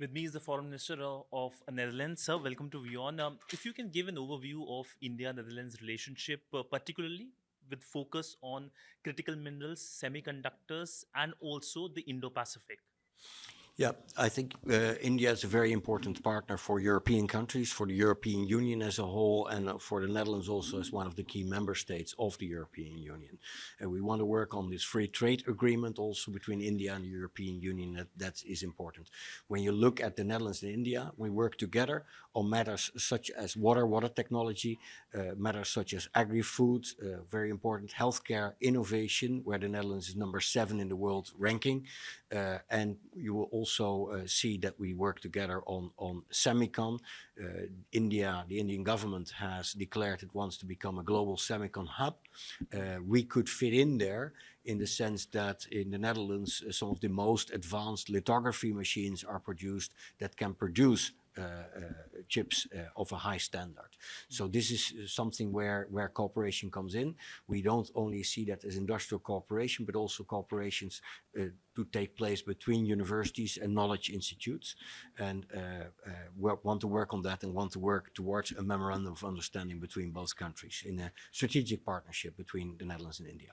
With me is the Foreign Minister of Netherlands. Sir, welcome to WION. If you can give an overview of India-Netherlands relationship, particularly with focus on critical minerals, semiconductors, and also the Indo-Pacific. Yeah, I think India is a very important partner for European countries, for the European Union as a whole, and for the Netherlands also as one of the key member states of the European Union. And we want to work on this free trade agreement also between India and the European Union. That is important. When you look at the Netherlands and India, we work together on matters such as water technology, matters such as agri-food, very important, healthcare, innovation, where the Netherlands is number 7 in the world ranking. And you will also see that we work together on semicon. The Indian government has declared it wants to become a global semicon hub. We could fit in there in the sense that in the Netherlands, some of the most advanced lithography machines are produced that can produce chips of a high standard. So this is something where cooperation comes in. We don't only see that as industrial cooperation, but also cooperations to take place between universities and knowledge institutes. And we want to work on that and want to work towards a memorandum of understanding between both countries in a strategic partnership between the Netherlands and India.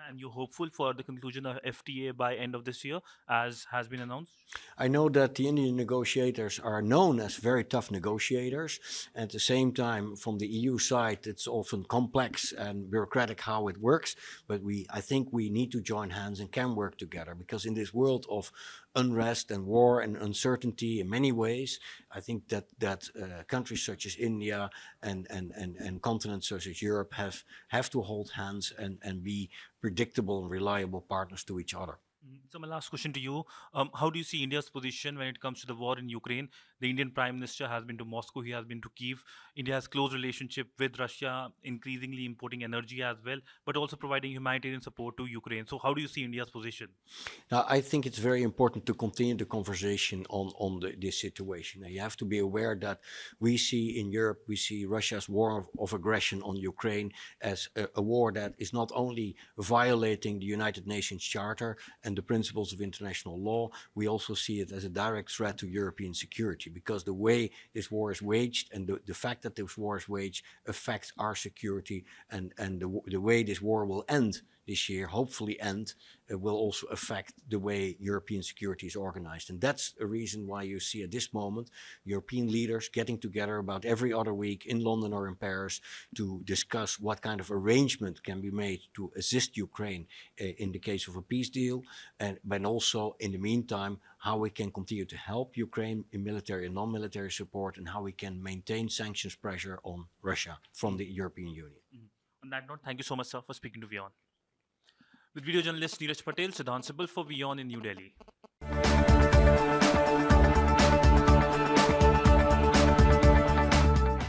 And you're hopeful for the conclusion of FTA by end of this year, as has been announced? I know that the Indian negotiators are known as very tough negotiators. At the same time, from the EU side, it's often complex and bureaucratic how it works. But I think we need to join hands and can work together, because in this world of unrest and war and uncertainty in many ways, I think that countries such as India and continents such as Europe have to hold hands and be predictable and reliable partners to each other. So my last question to you, how do you see India's position when it comes to the war in Ukraine? The Indian Prime Minister has been to Moscow, he has been to Kiev. India has close relationship with Russia, increasingly importing energy as well, but also providing humanitarian support to Ukraine. So how do you see India's position? Now, I think it's very important to continue the conversation on this situation. Now, you have to be aware that we see in Europe, we see Russia's war of aggression on Ukraine as a war that is not only violating the United Nations Charter and the principles of international law, we also see it as a direct threat to European security, because the way this war is waged and the fact that this war is waged affects our security, and the way this war will end this year, hopefully end, will also affect the way European security is organized. And that's a reason why you see at this moment European leaders getting together about every other week in London or in Paris to discuss what kind of arrangement can be made to assist Ukraine in the case of a peace deal, but also in the meantime how we can continue to help Ukraine in military and non-military support, and how we can maintain sanctions pressure on Russia from the European Union. On that note, thank you so much, sir, for speaking to WION. With video journalist Neeraj Patel, Sidhant Sibal for WION in New Delhi.